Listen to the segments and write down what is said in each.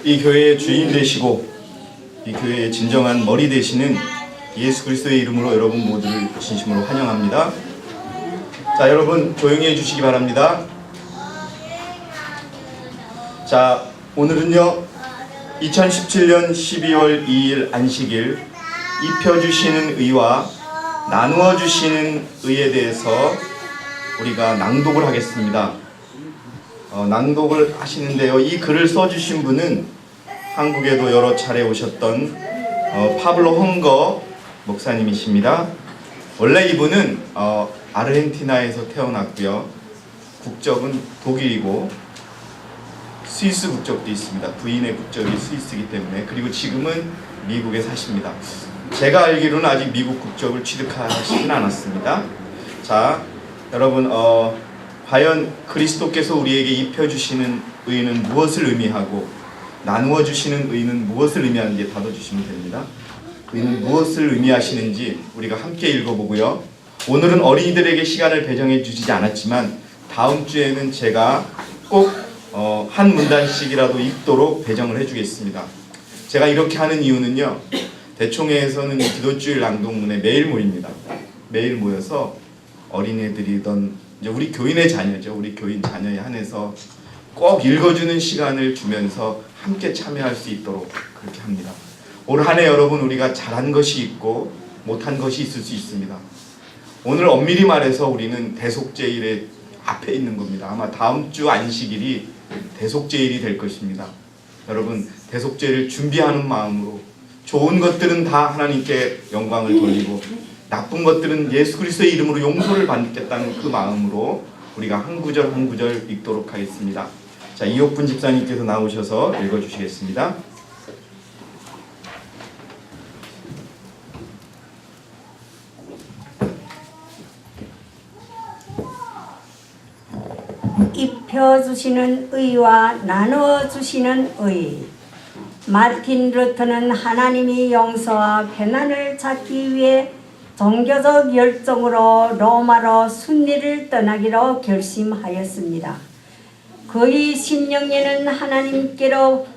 이 교회의 주인 되시고 이 교회의 진정한 머리 되시는 예수 그리스도의 이름으로 여러분 모두를 진심으로 환영합니다. 자, 여러분 조용히 해주시기 바랍니다. 자, 오늘은요 2017년 12월 2일 안식일 입혀주시는 의와 나누어주시는 의에 대해서 우리가 낭독을 하겠습니다. 낭독을 하시는데요, 이 글을 써주신 분은 한국에도 여러 차례 오셨던 파블로 헝거 목사님이십니다. 원래 이분은 아르헨티나에서 태어났고요, 국적은 독일이고 스위스 국적도 있습니다. 부인의 국적이 스위스이기 때문에. 그리고 지금은 미국에 사십니다. 제가 알기로는 아직 미국 국적을 취득하시진 않았습니다. 자, 여러분 과연 그리스도께서 우리에게 입혀주시는 의는 무엇을 의미하고 나누어 주시는 의는 무엇을 의미하는지 다뤄주시면 됩니다. 의는 무엇을 의미하시는지 우리가 함께 읽어보고요. 오늘은 어린이들에게 시간을 배정해 주시지 않았지만 다음 주에는 제가 꼭 한 문단씩이라도 읽도록 배정을 해주겠습니다. 제가 이렇게 하는 이유는요, 대총회에서는 기도주일 낭독문에 매일 모입니다. 매일 모여서 어린애들이던 이제 우리 교인의 자녀죠. 우리 교인 자녀에 한해서 꼭 읽어주는 시간을 주면서 함께 참여할 수 있도록 그렇게 합니다. 올 한 해 여러분 우리가 잘한 것이 있고 못한 것이 있을 수 있습니다. 오늘 엄밀히 말해서 우리는 대속제일의 앞에 있는 겁니다. 아마 다음 주 안식일이 대속제일이 될 것입니다. 여러분 대속제일을 준비하는 마음으로 좋은 것들은 다 하나님께 영광을 돌리고 나쁜 것들은 예수 그리스도의 이름으로 용서를 받겠다는 그 마음으로 우리가 한 구절 한 구절 읽도록 하겠습니다. 자, 이옥분 집사님께서 나오셔서 읽어주시겠습니다. 입혀주시는 의와 나누어주시는 의. 마틴 루터는 하나님이 용서와 평안을 찾기 위해 종교적 열정으로 로마로 순례를 떠나기로 결심하였습니다. 그의 심령에는 하나님께로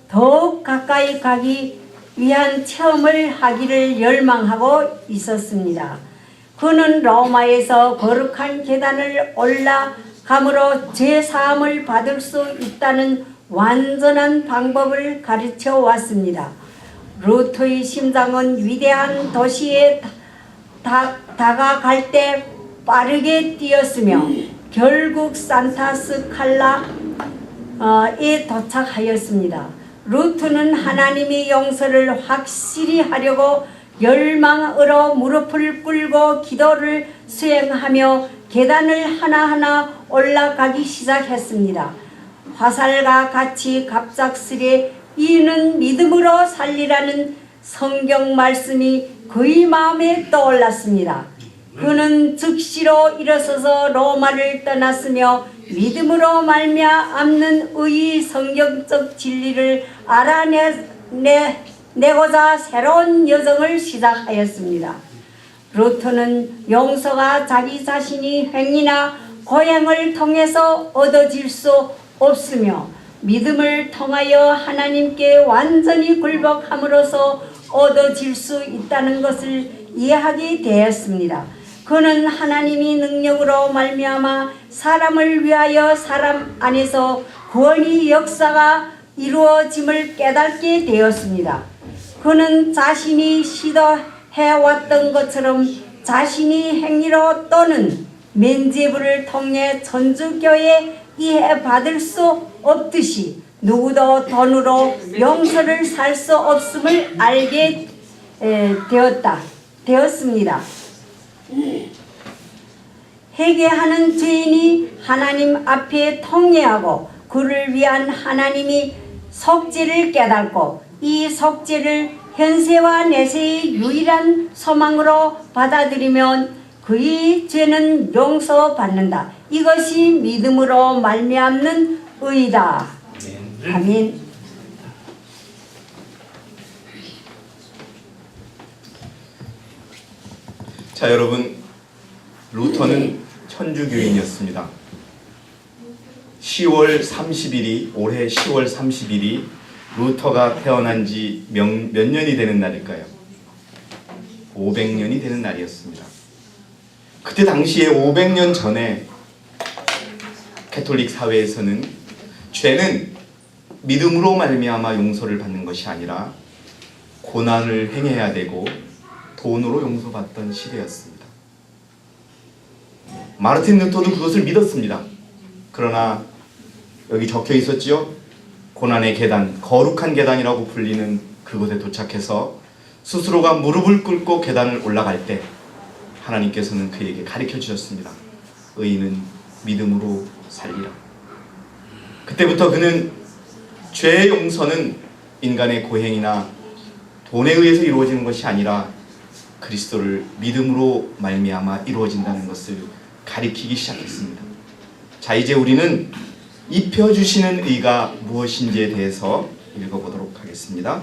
더욱 가까이 가기 위한 체험을 하기를 열망하고 있었습니다. 그는 로마에서 거룩한 계단을 올라감으로 죄사함을 받을 수 있다는 완전한 방법을 가르쳐 왔습니다. 루터의 심장은 위대한 도시에 다가갈 때 빠르게 뛰었으며 결국 산타스칼라에 도착하였습니다. 루터는 하나님의 용서를 확실히 하려고 열망으로 무릎을 꿇고 기도를 수행하며 계단을 하나하나 올라가기 시작했습니다. 화살과 같이 갑작스레 이는 믿음으로 살리라는 성경 말씀이 그의 마음에 떠올랐습니다. 그는 즉시로 일어서서 로마를 떠났으며 믿음으로 말미암는 의의 성경적 진리를 알아내고자 새로운 여정을 시작하였습니다. 루터는 용서가 자기 자신이 행위나 고행을 통해서 얻어질 수 없으며 믿음을 통하여 하나님께 완전히 굴복함으로써 얻어질 수 있다는 것을 이해하게 되었습니다. 그는 하나님의 능력으로 말미암아 사람을 위하여 사람 안에서 구원의 역사가 이루어짐을 깨닫게 되었습니다. 그는 자신이 시도해왔던 것처럼 자신의 행위로 또는 면죄부를 통해 천주교에 이해받을 수 없듯이 누구도 돈으로 용서를 살 수 없음을 알게 되었습니다. 회개하는 죄인이 하나님 앞에 통회하고 그를 위한 하나님의 속죄를 깨닫고 이 속죄를 현세와 내세의 유일한 소망으로 받아들이면 그의 죄는 용서받는다. 이것이 믿음으로 말미암는 의다. 아멘. 자, 여러분 루터는 천주교인이었습니다. 10월 30일이 올해 10월 30일이 루터가 태어난 지 몇 년이 되는 날일까요? 500년이 되는 날이었습니다. 그때 당시에 500년 전에 가톨릭 사회에서는 죄는 믿음으로 말미암아 용서를 받는 것이 아니라 고난을 행해야 되고 돈으로 용서받던 시대였습니다. 마르틴 루터도 그것을 믿었습니다. 그러나 여기 적혀 있었지요. 고난의 계단, 거룩한 계단이라고 불리는 그곳에 도착해서 스스로가 무릎을 꿇고 계단을 올라갈 때 하나님께서는 그에게 가르쳐 주셨습니다. 의인은 믿음으로 살리라. 그때부터 그는 죄의 용서는 인간의 고행이나 돈에 의해서 이루어지는 것이 아니라 그리스도를 믿음으로 말미암아 이루어진다는 것을 가리키기 시작했습니다. 자, 이제 우리는 입혀주시는 의가 무엇인지에 대해서 읽어보도록 하겠습니다.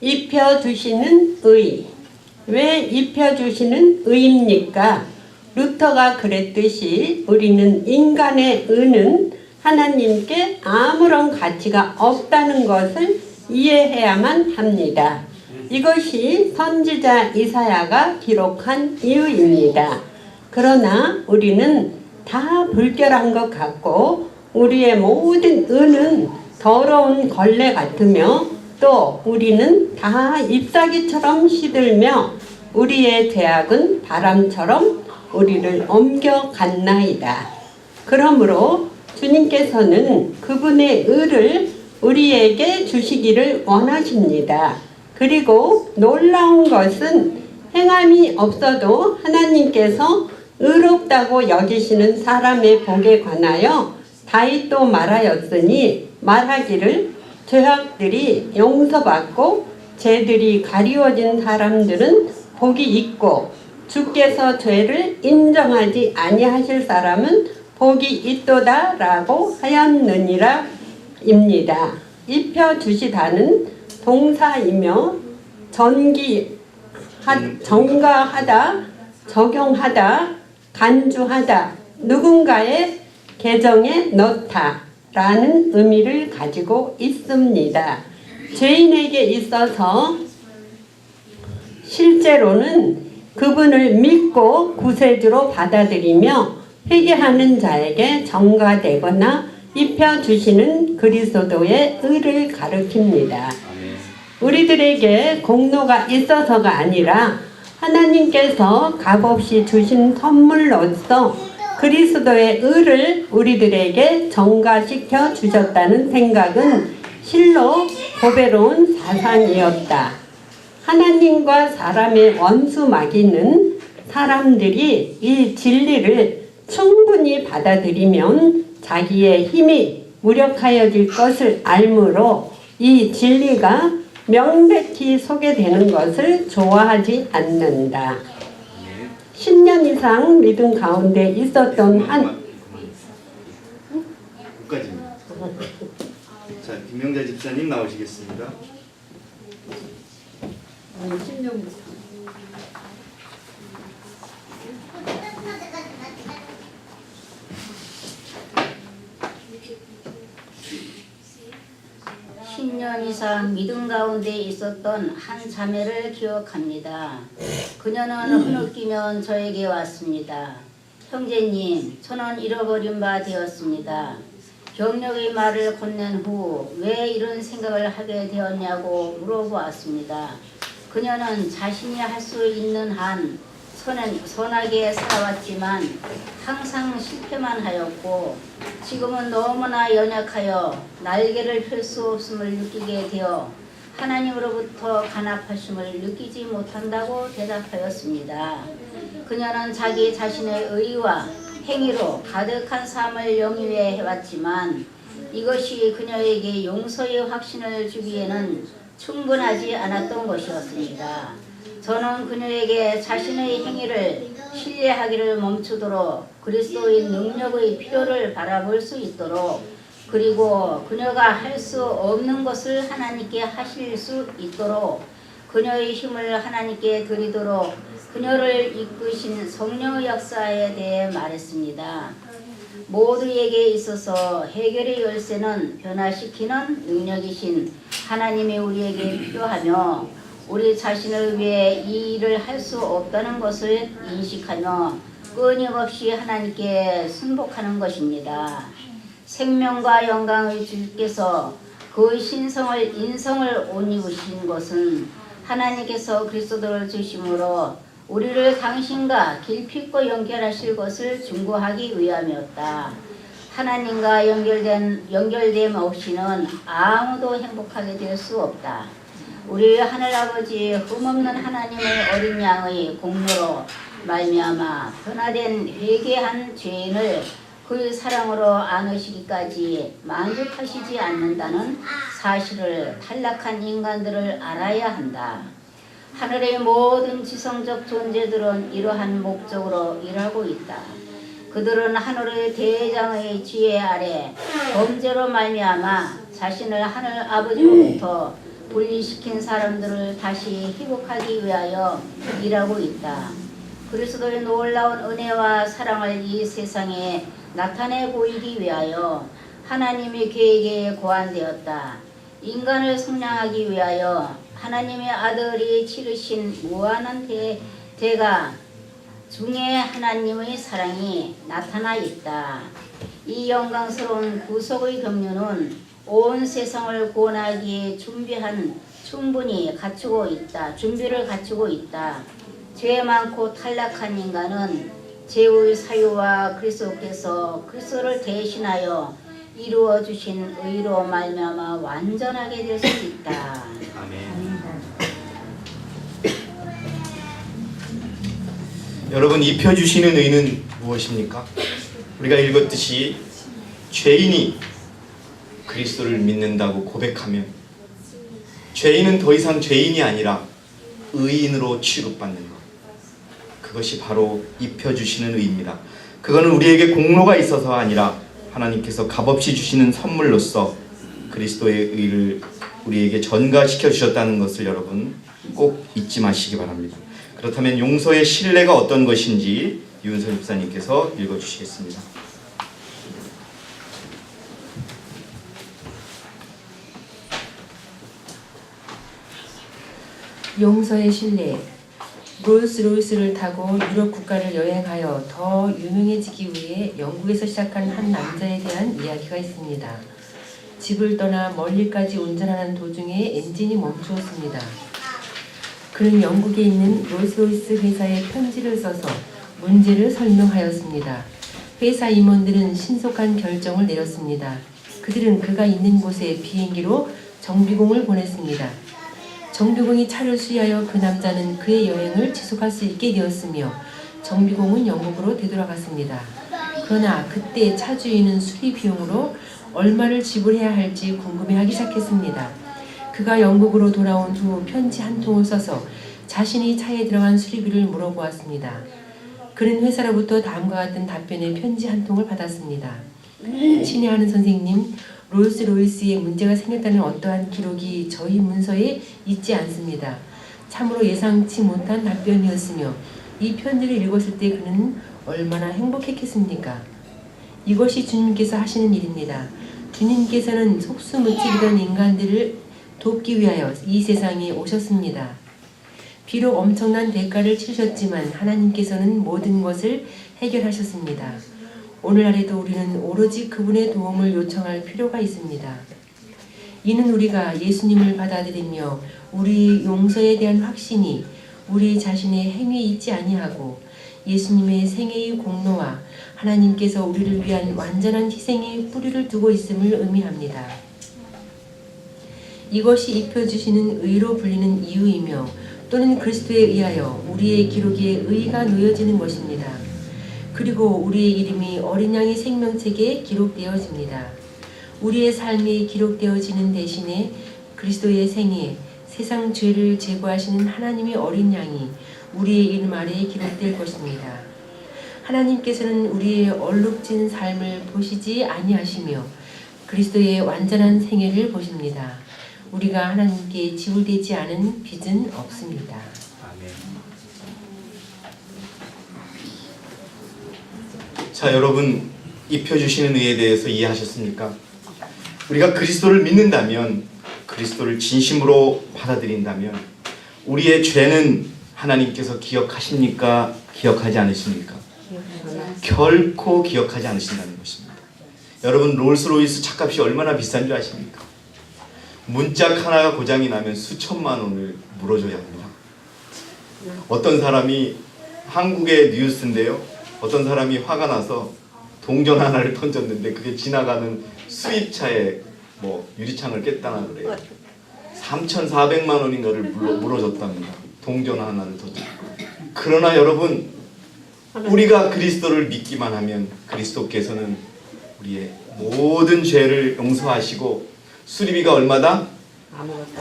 입혀주시는 의. 왜 입혀주시는 의입니까? 루터가 그랬듯이 우리는 인간의 의는 하나님께 아무런 가치가 없다는 것을 이해해야만 합니다. 이것이 선지자 이사야가 기록한 이유입니다. 그러나 우리는 다 불결한 것 같고 우리의 모든 의는 더러운 걸레 같으며 또 우리는 다 잎사귀처럼 시들며 우리의 죄악은 바람처럼 우리를 옮겨갔나이다. 그러므로 주님께서는 그분의 의를 우리에게 주시기를 원하십니다. 그리고 놀라운 것은 행함이 없어도 하나님께서 의롭다고 여기시는 사람의 복에 관하여 다윗도 말하였으니 말하기를 죄악들이 용서받고 죄들이 가리워진 사람들은 복이 있고 주께서 죄를 인정하지 아니하실 사람은 복이 있도다 라고 하였느니라 입니다. 입혀주시다는 동사이며 전가하다, 적용하다, 간주하다, 누군가의 계정에 넣다 라는 의미를 가지고 있습니다. 죄인에게 있어서 실제로는 그분을 믿고 구세주로 받아들이며 회개하는 자에게 전가되거나 입혀주시는 그리스도의 의를 가리킵니다. 우리들에게 공로가 있어서가 아니라 하나님께서 값없이 주신 선물로서 그리스도의 의를 우리들에게 전가시켜 주셨다는 생각은 실로 보배로운 사상이었다. 하나님과 사람의 원수 마귀는 사람들이 이 진리를 충분히 받아들이면 자기의 힘이 무력하여질 것을 알므로 이 진리가 명백히 소개되는 것을 좋아하지 않는다. 10년 이상 믿음 가운데 있었던 한 자, 김명자 집사님 나오시겠습니다. 10년부터 10년 이상 믿음 가운데 있었던 한 자매를 기억합니다. 그녀는 흐느끼면 저에게 왔습니다. 형제님, 저는 잃어버린 바 되었습니다. 경력의 말을 건넨 후 왜 이런 생각을 하게 되었냐고 물어보았습니다. 그녀는 자신이 할 수 있는 한 선하게 살아왔지만 항상 실패만 하였고 지금은 너무나 연약하여 날개를 펼 수 없음을 느끼게 되어 하나님으로부터 간합하심을 느끼지 못한다고 대답하였습니다. 그녀는 자기 자신의 의와 행위로 가득한 삶을 영위해 해왔지만 이것이 그녀에게 용서의 확신을 주기에는 충분하지 않았던 것이었습니다. 저는 그녀에게 자신의 행위를 신뢰하기를 멈추도록 그리스도의 능력의 필요를 바라볼 수 있도록 그리고 그녀가 할 수 없는 것을 하나님께 하실 수 있도록 그녀의 힘을 하나님께 드리도록 그녀를 이끄신 성령의 역사에 대해 말했습니다. 모두에게 있어서 해결의 열쇠는 변화시키는 능력이신 하나님이 우리에게 필요하며 우리 자신을 위해 이 일을 할 수 없다는 것을 인식하며 끊임없이 하나님께 순복하는 것입니다. 생명과 영광의 주께서 그 인성을 옷 입으신 것은 하나님께서 그리스도를 주심으로 우리를 당신과 길핍고 연결하실 것을 중고하기 위함이었다. 하나님과 연결됨 없이는 아무도 행복하게 될 수 없다. 우리 하늘아버지 흠없는 하나님의 어린 양의 공로로 말미암아 변화된 회개한 죄인을 그의 사랑으로 안으시기까지 만족하시지 않는다는 사실을 탈락한 인간들을 알아야 한다. 하늘의 모든 지성적 존재들은 이러한 목적으로 일하고 있다. 그들은 하늘의 대장의 지혜 아래 범죄로 말미암아 자신을 하늘 아버지로부터 분리시킨 사람들을 다시 회복하기 위하여 일하고 있다. 그리스도의 놀라운 은혜와 사랑을 이 세상에 나타내 보이기 위하여 하나님의 계획에 고안되었다. 인간을 성량하기 위하여 하나님의 아들이 치르신 무한한 대가 중에 하나님의 사랑이 나타나 있다. 이 영광스러운 구속의 경륜은 온 세상을 구원하기에 준비를 갖추고 있다. 죄 많고 탈락한 인간은 죄의 사유와 그리스도께서 그리스도를 대신하여 이루어 주신 의로 말미암아 완전하게 될 수 있다. 아멘. 여러분, 입혀주시는 의는 무엇입니까? 우리가 읽었듯이 죄인이 그리스도를 믿는다고 고백하면 죄인은 더 이상 죄인이 아니라 의인으로 취급받는 것, 그것이 바로 입혀주시는 의입니다. 그거는 우리에게 공로가 있어서가 아니라 하나님께서 값없이 주시는 선물로서 그리스도의 의를 우리에게 전가시켜 주셨다는 것을 여러분 꼭 잊지 마시기 바랍니다. 그렇다면 용서의 신뢰가 어떤 것인지 유은선 집사님께서 읽어주시겠습니다. 용서의 신뢰. 롤스로이스를 타고 유럽 국가를 여행하여 더 유명해지기 위해 영국에서 시작한 한 남자에 대한 이야기가 있습니다. 집을 떠나 멀리까지 운전하는 도중에 엔진이 멈추었습니다. 그는 영국에 있는 롤스로이스 회사에 편지를 써서 문제를 설명하였습니다. 회사 임원들은 신속한 결정을 내렸습니다. 그들은 그가 있는 곳에 비행기로 정비공을 보냈습니다. 정비공이 차를 수리하여 그 남자는 그의 여행을 지속할 수 있게 되었으며 정비공은 영국으로 되돌아갔습니다. 그러나 그때 차 주인은 수리 비용으로 얼마를 지불해야 할지 궁금해하기 시작했습니다. 그가 영국으로 돌아온 후 편지 한 통을 써서 자신이 차에 들어간 수리비를 물어보았습니다. 그는 회사로부터 다음과 같은 답변의 편지 한 통을 받았습니다. 친애하는 선생님, 롤스로이스에 문제가 생겼다는 어떠한 기록이 저희 문서에 있지 않습니다. 참으로 예상치 못한 답변이었으며 이 편지를 읽었을 때 그는 얼마나 행복했겠습니까? 이것이 주님께서 하시는 일입니다. 주님께서는 속수무책이던 인간들을 돕기 위하여 이 세상에 오셨습니다. 비록 엄청난 대가를 치르셨지만 하나님께서는 모든 것을 해결하셨습니다. 오늘날에도 우리는 오로지 그분의 도움을 요청할 필요가 있습니다. 이는 우리가 예수님을 받아들이며 우리 용서에 대한 확신이 우리 자신의 행위에 있지 아니하고 예수님의 생애의 공로와 하나님께서 우리를 위한 완전한 희생의 뿌리를 두고 있음을 의미합니다. 이것이 입혀주시는 의로 불리는 이유이며 또는 그리스도에 의하여 우리의 기록에 의가 놓여지는 것입니다. 그리고 우리의 이름이 어린 양의 생명책에 기록되어집니다. 우리의 삶이 기록되어지는 대신에 그리스도의 생애, 세상 죄를 제거하시는 하나님의 어린 양이 우리의 이름 아래 기록될 것입니다. 하나님께서는 우리의 얼룩진 삶을 보시지 아니하시며 그리스도의 완전한 생애를 보십니다. 우리가 하나님께 지울되지 않은 빚은 없습니다. 아멘. 자, 여러분, 입혀주시는 의에 대해서 이해하셨습니까? 우리가 그리스도를 믿는다면, 그리스도를 진심으로 받아들인다면 우리의 죄는 하나님께서 기억하십니까? 기억하지 않으십니까? 결코 기억하지 않으신다는 것입니다. 여러분, 롤스로이스 차값이 얼마나 비싼 줄 아십니까? 문짝 하나가 고장이 나면 수천만 원을 물어줘야 합니다. 어떤 사람이, 한국의 뉴스인데요, 어떤 사람이 화가 나서 동전 하나를 던졌는데 그게 지나가는 수입차에 뭐 유리창을 깼다나 그래요. 3,400만 원인가를 물어줬답니다. 동전 하나를 던져. 그러나 여러분, 우리가 그리스도를 믿기만 하면 그리스도께서는 우리의 모든 죄를 용서하시고 수리비가 얼마다?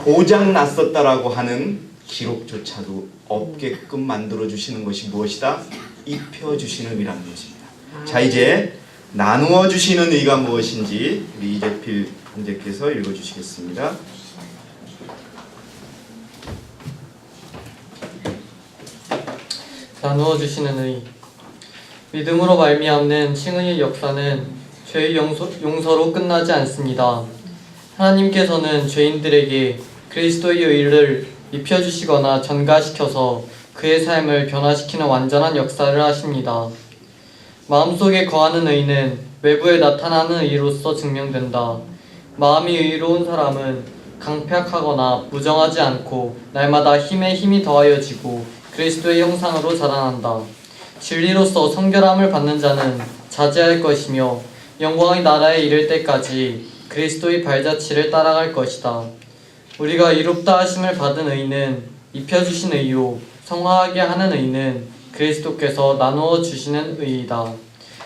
고장 났었다라고 하는 기록조차도 없게끔 만들어주시는 것이 무엇이다? 입혀주시는 의라는 것입니다. 자, 이제 나누어 주시는 의가 무엇인지 우리 이재필 형제께서 읽어주시겠습니다. 나누어 주시는 의. 믿음으로 말미암는 칭의의 역사는 죄의 용서로 끝나지 않습니다. 하나님께서는 죄인들에게 그리스도의 의를 입혀주시거나 전가시켜서 그의 삶을 변화시키는 완전한 역사를 하십니다. 마음속에 거하는 의는 외부에 나타나는 의로서 증명된다. 마음이 의로운 사람은 강팍하거나 무정하지 않고 날마다 힘에 힘이 더하여지고 그리스도의 형상으로 자라난다. 진리로서 성결함을 받는 자는 자제할 것이며 영광의 나라에 이를 때까지 그리스도의 발자취를 따라갈 것이다. 우리가 이롭다 하심을 받은 의는 입혀주신 의요, 성화하게 하는 의는 그리스도께서 나누어 주시는 의이다.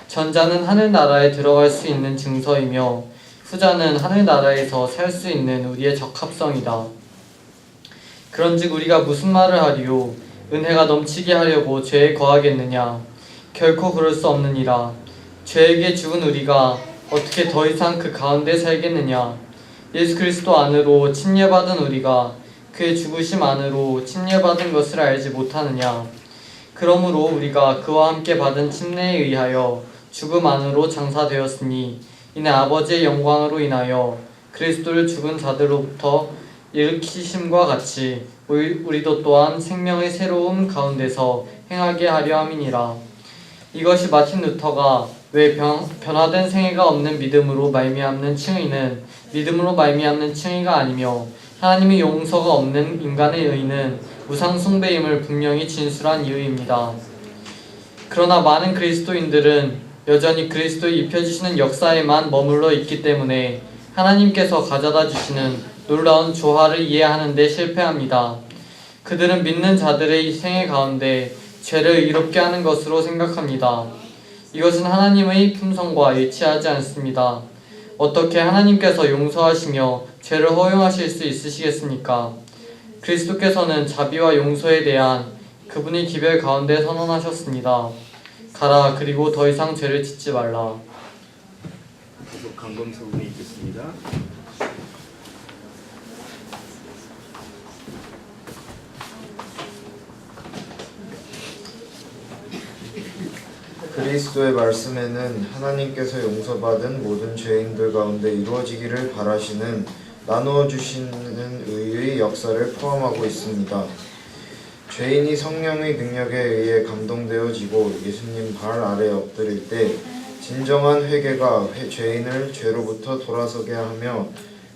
전자는 하늘나라에 들어갈 수 있는 증서이며 후자는 하늘나라에서 살 수 있는 우리의 적합성이다. 그런즉 우리가 무슨 말을 하리요? 은혜가 넘치게 하려고 죄에 거하겠느냐? 결코 그럴 수 없느니라. 죄에게 죽은 우리가 어떻게 더 이상 그 가운데 살겠느냐? 예수 그리스도 안으로 침례받은 우리가 그의 죽으심 안으로 침례받은 것을 알지 못하느냐? 그러므로 우리가 그와 함께 받은 침례에 의하여 죽음 안으로 장사되었으니 이는 아버지의 영광으로 인하여 그리스도를 죽은 자들로부터 일으키심과 같이 우리도 또한 생명의 새로움 가운데서 행하게 하려 함이니라. 이것이 마틴 루터가 왜 변화된 생애가 없는 믿음으로 말미암는 칭의는 믿음으로 말미암는 칭의가 아니며 하나님의 용서가 없는 인간의 의는 우상 숭배임을 분명히 진술한 이유입니다. 그러나 많은 그리스도인들은 여전히 그리스도의 입혀주시는 역사에만 머물러 있기 때문에 하나님께서 가져다 주시는 놀라운 조화를 이해하는 데 실패합니다. 그들은 믿는 자들의 생애 가운데 죄를 의롭게 하는 것으로 생각합니다. 이것은 하나님의 품성과 일치하지 않습니다. 어떻게 하나님께서 용서하시며 죄를 허용하실 수 있으시겠습니까? 그리스도께서는 자비와 용서에 대한 그분의 기별 가운데 선언하셨습니다. 가라, 그리고 더 이상 죄를 짓지 말라. 계속 강검석이 있겠습니다. 그리스도의 말씀에는 하나님께서 용서받은 모든 죄인들 가운데 이루어지기를 바라시는 나누어 주시는 의의 역사를 포함하고 있습니다. 죄인이 성령의 능력에 의해 감동되어지고 예수님 발 아래 엎드릴 때 진정한 회개가 죄인을 죄로부터 돌아서게 하며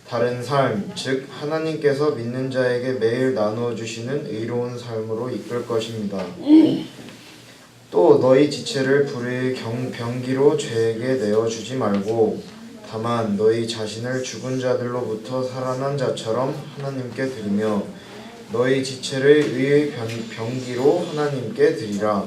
다른 삶, 즉 하나님께서 믿는 자에게 매일 나누어 주시는 의로운 삶으로 이끌 것입니다. 또 너희 지체를 불의의 병기로 죄에게 내어주지 말고 다만 너희 자신을 죽은 자들로부터 살아난 자처럼 하나님께 드리며 너희 지체를 의의 병기로 하나님께 드리라.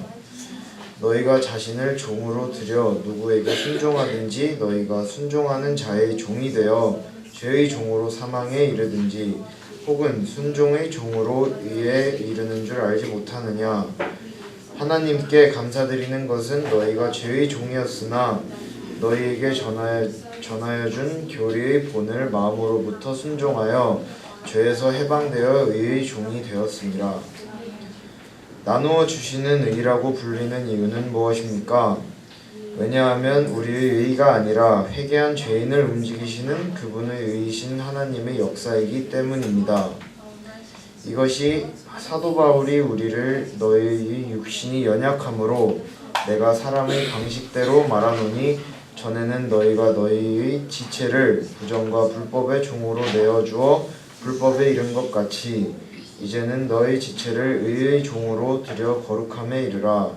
너희가 자신을 종으로 드려 누구에게 순종하든지 너희가 순종하는 자의 종이 되어 죄의 종으로 사망에 이르든지 혹은 순종의 종으로 의에 이르는 줄 알지 못하느냐? 하나님께 감사드리는 것은 너희가 죄의 종이었으나 너희에게 전하여 준 교리의 본을 마음으로부터 순종하여 죄에서 해방되어 의의 종이 되었습니다. 나누어 주시는 의라고 불리는 이유는 무엇입니까? 왜냐하면 우리의 의가 아니라 회개한 죄인을 움직이시는 그분의 의이신 하나님의 역사이기 때문입니다. 이것이 사도 바울이 우리를 너희의 육신이 연약함으로 내가 사람의 방식대로 말하노니 전에는 너희가 너희의 지체를 부정과 불법의 종으로 내어주어 불법에 이른 것 같이 이제는 너희 지체를 의의 종으로 들여 거룩함에 이르라.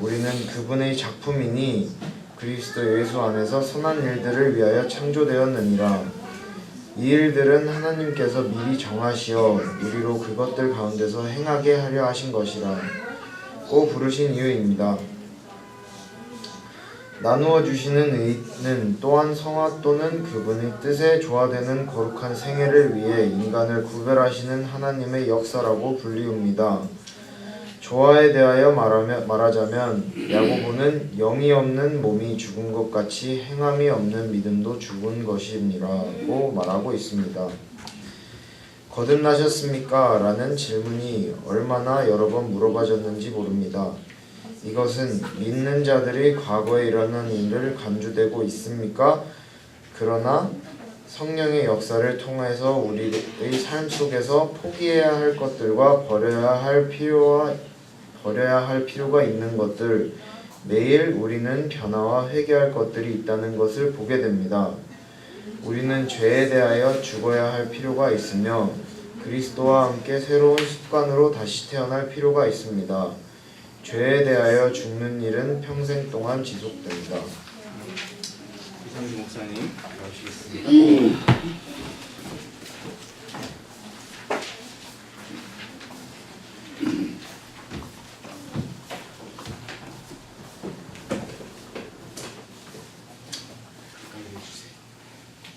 우리는 그분의 작품이니 그리스도 예수 안에서 선한 일들을 위하여 창조되었느니라. 이 일들은 하나님께서 미리 정하시어 우리로 그것들 가운데서 행하게 하려 하신 것이라 고 부르신 이유입니다. 나누어 주시는 의는 또한 성화 또는 그분의 뜻에 조화되는 거룩한 생애를 위해 인간을 구별하시는 하나님의 역사라고 불리웁니다. 조화에 대하여 말하자면 야고보는 영이 없는 몸이 죽은 것 같이 행함이 없는 믿음도 죽은 것이니라고 말하고 있습니다. 거듭나셨습니까? 라는 질문이 얼마나 여러 번 물어봐졌는지 모릅니다. 이것은 믿는 자들이 과거에 일어난 일을 간주되고 있습니까? 그러나 성령의 역사를 통해서 우리의 삶 속에서 포기해야 할 것들과 버려야 할 필요가 있는 것들, 매일 우리는 변화와 회개할 것들이 있다는 것을 보게 됩니다. 우리는 죄에 대하여 죽어야 할 필요가 있으며 그리스도와 함께 새로운 습관으로 다시 태어날 필요가 있습니다. 죄에 대하여 죽는 일은 평생 동안 지속됩니다. 이상주 목사님 나오시겠습니다.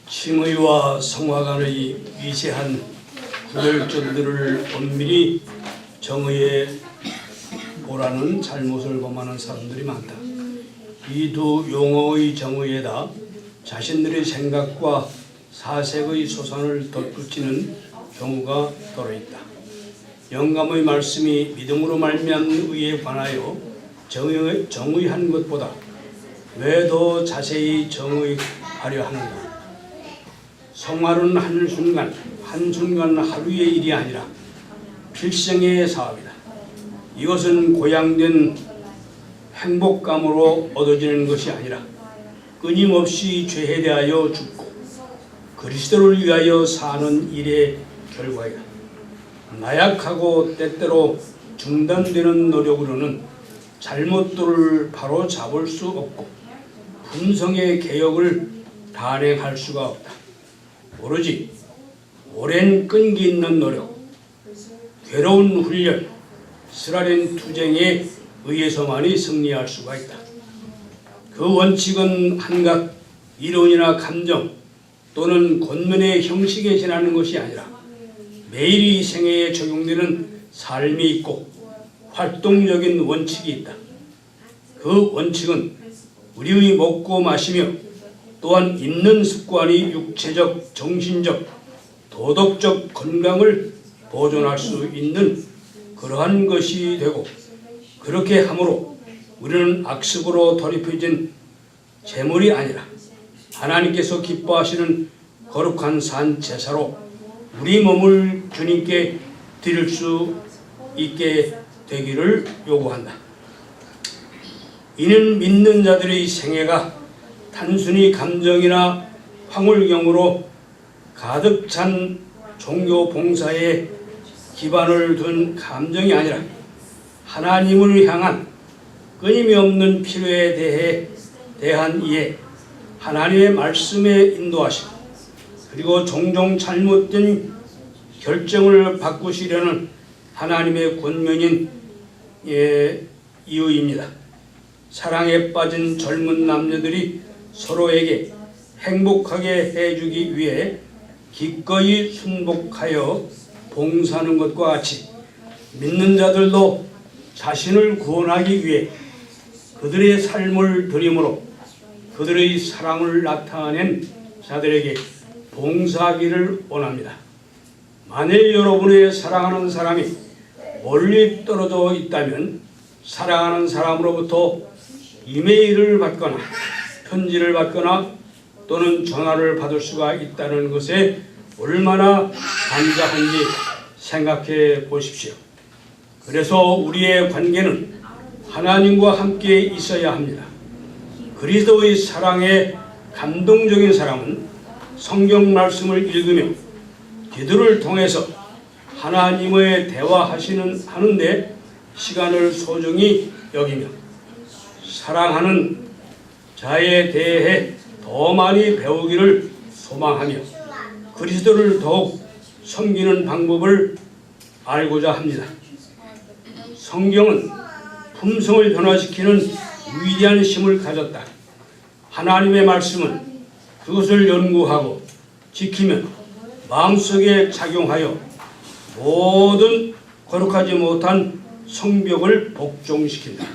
칭의와 성화 간의 미세한 구별점들을 엄밀히 정의해 보라는 잘못을 범하는 사람들이 많다. 이 두 용어의 정의에다 자신들의 생각과 사색의 소산을 덧붙이는 경우가 더러 있다. 영감의 말씀이 믿음으로 말미암는 의에 관하여 정의한 것보다 왜 더 자세히 정의하려 하는가? 성화는 한순간 하루의 일이 아니라 필생의 사업이다. 이것은 고양된 행복감으로 얻어지는 것이 아니라 끊임없이 죄에 대하여 죽고 그리스도를 위하여 사는 일의 결과이다. 나약하고 때때로 중단되는 노력으로는 잘못들을 바로 잡을 수 없고 품성의 개혁을 단행할 수가 없다. 오로지 오랜 끈기 있는 노력, 괴로운 훈련, 쓰라린 투쟁에 의해서만이 승리할 수가 있다. 그 원칙은 한갓 이론이나 감정 또는 권면의 형식에 지나는 것이 아니라 매일의 생애에 적용되는 삶이 있고 활동적인 원칙이 있다. 그 원칙은 우리의 먹고 마시며 또한 입는 습관이 육체적, 정신적, 도덕적 건강을 보존할 수 있는 그러한 것이 되고 그렇게 함으로 우리는 악습으로 더럽혀진 재물이 아니라 하나님께서 기뻐하시는 거룩한 산 제사로 우리 몸을 주님께 드릴 수 있게 되기를 요구한다. 이는 믿는 자들의 생애가 단순히 감정이나 황홀경으로 가득 찬 종교 봉사에 기반을 둔 감정이 아니라 하나님을 향한 끊임이 없는 필요에 대한 이해, 하나님의 말씀에 인도하시고 그리고 종종 잘못된 결정을 바꾸시려는 하나님의 권면인 이유입니다. 사랑에 빠진 젊은 남녀들이 서로에게 행복하게 해주기 위해 기꺼이 순복하여 봉사하는 것과 같이 믿는 자들도 자신을 구원하기 위해 그들의 삶을 드림으로 그들의 사랑을 나타낸 자들에게 봉사하기를 원합니다. 만일 여러분의 사랑하는 사람이 멀리 떨어져 있다면 사랑하는 사람으로부터 이메일을 받거나 편지를 받거나 또는 전화를 받을 수가 있다는 것에 얼마나 감사한지 생각해 보십시오. 그래서 우리의 관계는 하나님과 함께 있어야 합니다. 그리스도의 사랑에 감동적인 사람은 성경 말씀을 읽으며 기도를 통해서 하나님의 하는데 시간을 소중히 여기며 사랑하는 자에 대해 더 많이 배우기를 소망하며 그리스도를 더욱 섬기는 방법을 알고자 합니다. 성경은 품성을 변화시키는 위대한 힘을 가졌다. 하나님의 말씀은 그것을 연구하고 지키면 마음속에 작용하여 모든 거룩하지 못한 성벽을 복종시킨다.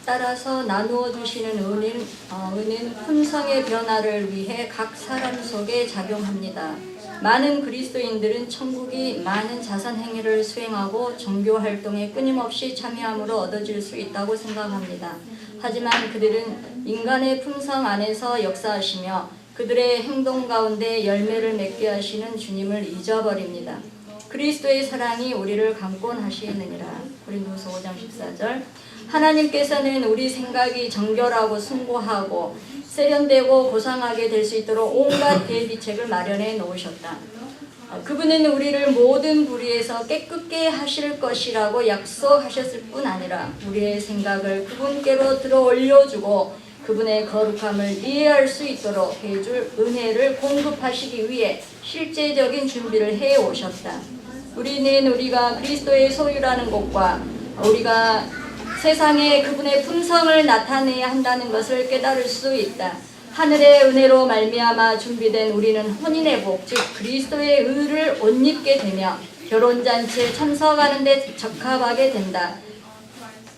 따라서 나누어 주시는 은은 품성의 변화를 위해 각 사람 속에 작용합니다. 많은 그리스도인들은 천국이 많은 자선 행위를 수행하고 종교 활동에 끊임없이 참여함으로 얻어질 수 있다고 생각합니다. 하지만 그들은 인간의 품성 안에서 역사하시며 그들의 행동 가운데 열매를 맺게 하시는 주님을 잊어버립니다. 그리스도의 사랑이 우리를 강권하시느니라. 고린도서 5장 14절. 하나님께서는 우리 생각이 정결하고 숭고하고 세련되고 고상하게 될 수 있도록 온갖 대비책을 마련해 놓으셨다. 그분은 우리를 모든 불의에서 깨끗게 하실 것이라고 약속하셨을 뿐 아니라 우리의 생각을 그분께로 들어 올려주고 그분의 거룩함을 이해할 수 있도록 해줄 은혜를 공급하시기 위해 실제적인 준비를 해 오셨다. 우리는 우리가 그리스도의 소유라는 것과 우리가 세상에 그분의 품성을 나타내야 한다는 것을 깨달을 수 있다. 하늘의 은혜로 말미암아 준비된 우리는 혼인의 복, 즉 그리스도의 의를 옷 입게 되며 결혼잔치에 참석하는 데 적합하게 된다.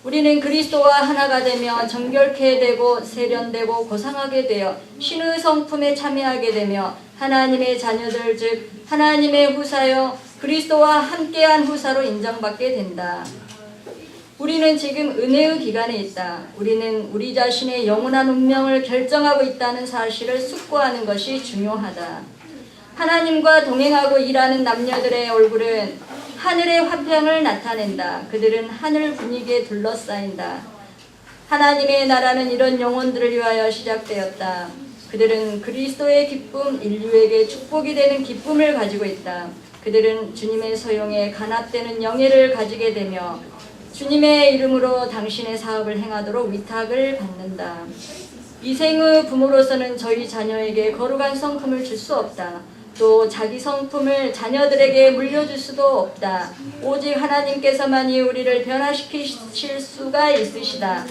우리는 그리스도와 하나가 되며 정결케 되고 세련되고 고상하게 되어 신의 성품에 참여하게 되며 하나님의 자녀들, 즉 하나님의 후사여 그리스도와 함께한 후사로 인정받게 된다. 우리는 지금 은혜의 기간에 있다. 우리는 우리 자신의 영원한 운명을 결정하고 있다는 사실을 숙고하는 것이 중요하다. 하나님과 동행하고 일하는 남녀들의 얼굴은 하늘의 화평을 나타낸다. 그들은 하늘 분위기에 둘러싸인다. 하나님의 나라는 이런 영혼들을 위하여 시작되었다. 그들은 그리스도의 기쁨, 인류에게 축복이 되는 기쁨을 가지고 있다. 그들은 주님의 소용에 간합되는 영예를 가지게 되며 주님의 이름으로 당신의 사업을 행하도록 위탁을 받는다. 이생의 부모로서는 저희 자녀에게 거룩한 성품을 줄 수 없다. 또 자기 성품을 자녀들에게 물려줄 수도 없다. 오직 하나님께서만이 우리를 변화시키실 수가 있으시다.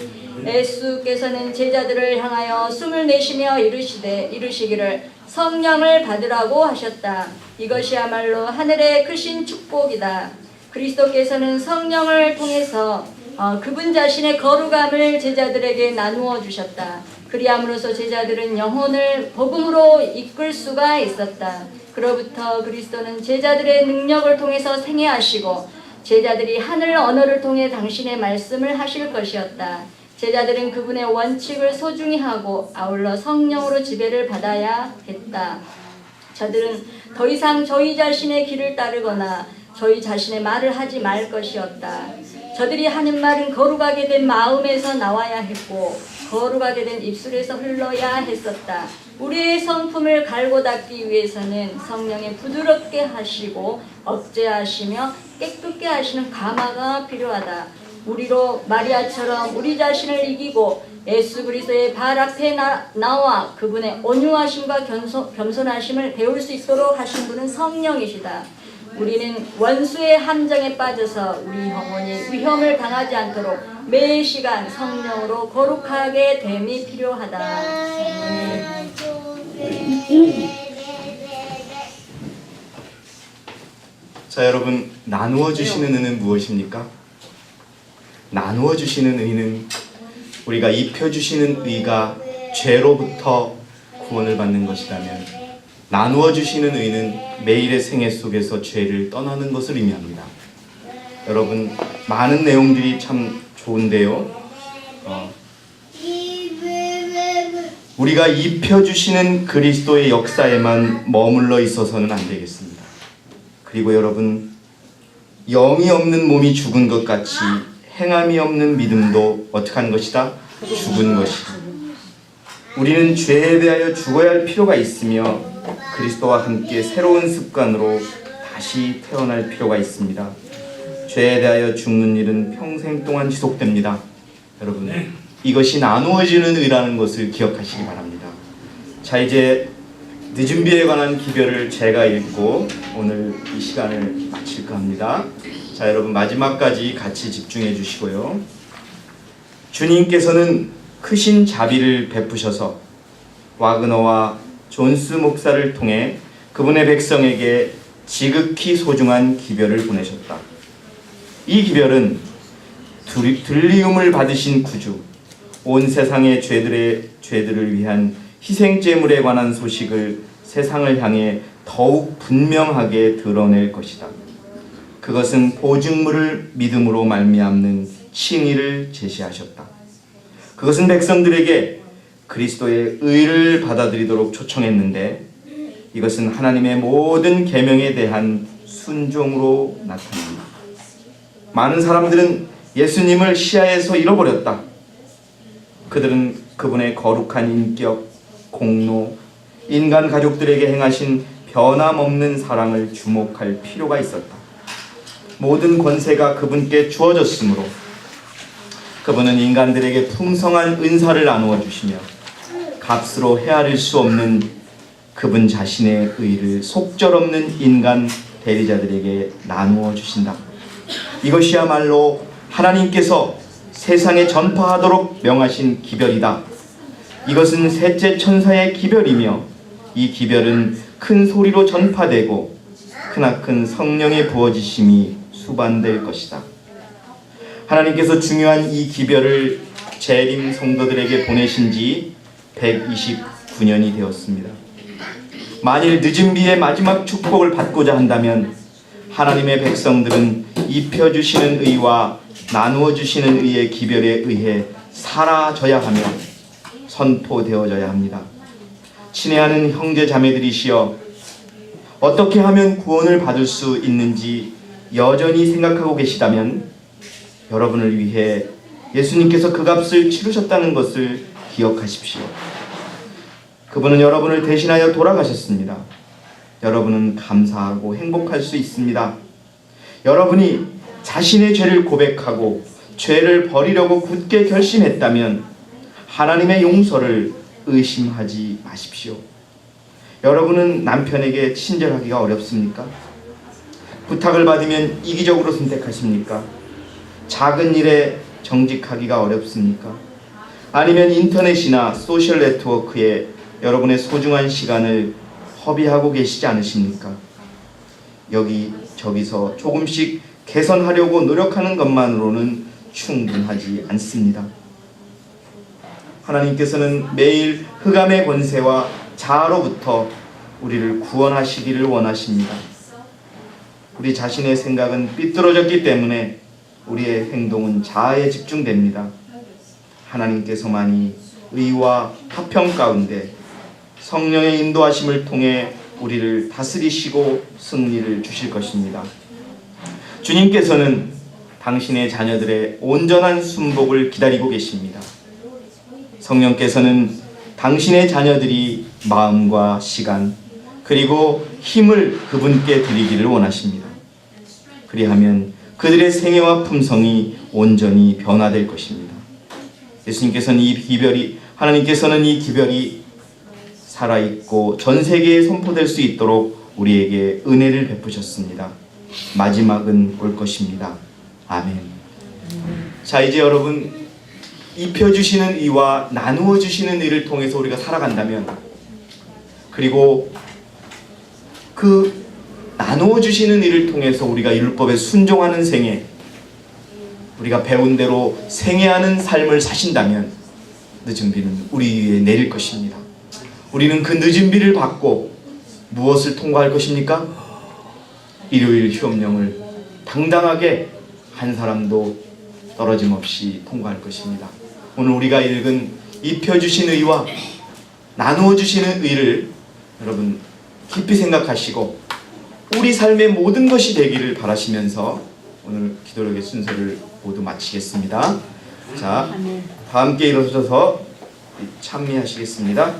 예수께서는 제자들을 향하여 숨을 내쉬며 이르시기를 성령을 받으라고 하셨다. 이것이야말로 하늘의 크신 축복이다. 그리스도께서는 성령을 통해서 그분 자신의 거룩함을 제자들에게 나누어 주셨다. 그리함으로써 제자들은 영혼을 복음으로 이끌 수가 있었다. 그로부터 그리스도는 제자들의 능력을 통해서 생애하시고 제자들이 하늘 언어를 통해 당신의 말씀을 하실 것이었다. 제자들은 그분의 원칙을 소중히 하고 아울러 성령으로 지배를 받아야 했다. 저들은 더 이상 저희 자신의 길을 따르거나 저희 자신의 말을 하지 말 것이었다. 저들이 하는 말은 거룩하게 된 마음에서 나와야 했고 거룩하게 된 입술에서 흘러야 했었다. 우리의 성품을 갈고 닦기 위해서는 성령의 부드럽게 하시고 억제하시며 깨끗게 하시는 감화가 필요하다. 우리로 마리아처럼 우리 자신을 이기고 예수 그리스도의 발 앞에 나와 그분의 온유하심과 겸손하심을 배울 수 있도록 하신 분은 성령이시다. 우리는 원수의 함정에 빠져서 우리 영혼이 위험을 당하지 않도록 매 시간 성령으로 거룩하게 됨이 필요하다. 자, 여러분, 나누어 주시는 은은 무엇입니까? 나누어 주시는 의는 우리가 입혀 주시는 의가 죄로부터 구원을 받는 것이라면, 나누어 주시는 의는 매일의 생애 속에서 죄를 떠나는 것을 의미합니다. 여러분, 많은 내용들이 참 좋은데요. 우리가 입혀 주시는 그리스도의 역사에만 머물러 있어서는 안 되겠습니다. 그리고 여러분, 영이 없는 몸이 죽은 것 같이 행함이 없는 믿음도 어떻게 하는 것이다? 죽은 것이다. 우리는 죄에 대하여 죽어야 할 필요가 있으며 그리스도와 함께 새로운 습관으로 다시 태어날 필요가 있습니다. 죄에 대하여 죽는 일은 평생 동안 지속됩니다. 여러분, 이것이 나누어지는 의라는 것을 기억하시기 바랍니다. 자, 이제 늦은 비에 관한 기별을 제가 읽고 오늘 이 시간을 마칠까 합니다. 자, 여러분, 마지막까지 같이 집중해 주시고요. 주님께서는 크신 자비를 베푸셔서 와그너와 존스 목사를 통해 그분의 백성에게 지극히 소중한 기별을 보내셨다. 이 기별은 들리움을 받으신 구주, 온 세상의 죄들을 위한 희생제물에 관한 소식을 세상을 향해 더욱 분명하게 드러낼 것이다. 그것은 보증물을 믿음으로 말미암는 칭의를 제시하셨다. 그것은 백성들에게 그리스도의 의를 받아들이도록 초청했는데, 이것은 하나님의 모든 계명에 대한 순종으로 나타납니다. 많은 사람들은 예수님을 시야에서 잃어버렸다. 그들은 그분의 거룩한 인격, 공로, 인간 가족들에게 행하신 변함없는 사랑을 주목할 필요가 있었다. 모든 권세가 그분께 주어졌으므로 그분은 인간들에게 풍성한 은사를 나누어 주시며 값으로 헤아릴 수 없는 그분 자신의 의를 속절없는 인간 대리자들에게 나누어 주신다. 이것이야말로 하나님께서 세상에 전파하도록 명하신 기별이다. 이것은 셋째 천사의 기별이며, 이 기별은 큰 소리로 전파되고 크나큰 성령의 부어지심이 수반될 것이다. 하나님께서 중요한 이 기별을 재림 성도들에게 보내신 지 129년이 되었습니다. 만일 늦은 비의 마지막 축복을 받고자 한다면 하나님의 백성들은 입혀주시는 의와 나누어주시는 의의 기별에 의해 사라져야 하며 선포되어져야 합니다. 친애하는 형제 자매들이시여, 어떻게 하면 구원을 받을 수 있는지 여전히 생각하고 계시다면 여러분을 위해 예수님께서 그 값을 치르셨다는 것을 기억하십시오. 그분은 여러분을 대신하여 돌아가셨습니다. 여러분은 감사하고 행복할 수 있습니다. 여러분이 자신의 죄를 고백하고 죄를 버리려고 굳게 결심했다면 하나님의 용서를 의심하지 마십시오. 여러분은 남편에게 친절하기가 어렵습니까? 부탁을 받으면 이기적으로 선택하십니까? 작은 일에 정직하기가 어렵습니까? 아니면 인터넷이나 소셜 네트워크에 여러분의 소중한 시간을 허비하고 계시지 않으십니까? 여기저기서 조금씩 개선하려고 노력하는 것만으로는 충분하지 않습니다. 하나님께서는 매일 흑암의 권세와 자아로부터 우리를 구원하시기를 원하십니다. 우리 자신의 생각은 삐뚤어졌기 때문에 우리의 행동은 자아에 집중됩니다. 하나님께서만이 의와 화평 가운데 성령의 인도하심을 통해 우리를 다스리시고 승리를 주실 것입니다. 주님께서는 당신의 자녀들의 온전한 순복을 기다리고 계십니다. 성령께서는 당신의 자녀들이 마음과 시간 그리고 힘을 그분께 드리기를 원하십니다. 그리하면 그들의 생애와 품성이 온전히 변화될 것입니다. 하나님께서는 이 기별이 살아있고 전 세계에 선포될 수 있도록 우리에게 은혜를 베푸셨습니다. 마지막은 올 것입니다. 아멘. 자, 이제 여러분, 입혀주시는 의와 나누어 주시는 의를 통해서 우리가 살아간다면, 그리고 그 나누어 주시는 의를 통해서 우리가 율법에 순종하는 생애, 우리가 배운 대로 생애하는 삶을 사신다면 늦은 비는 우리 위에 내릴 것입니다. 우리는 그 늦은 비를 받고 무엇을 통과할 것입니까? 일요일 휴업령을 당당하게 한 사람도 떨어짐없이 통과할 것입니다. 오늘 우리가 읽은 입혀주신 의와 나누어 주시는 의를 여러분 깊이 생각하시고 우리 삶의 모든 것이 되기를 바라시면서 오늘 기도력의 순서를 모두 마치겠습니다. 자, 다 함께 일어서서 찬미하시겠습니다.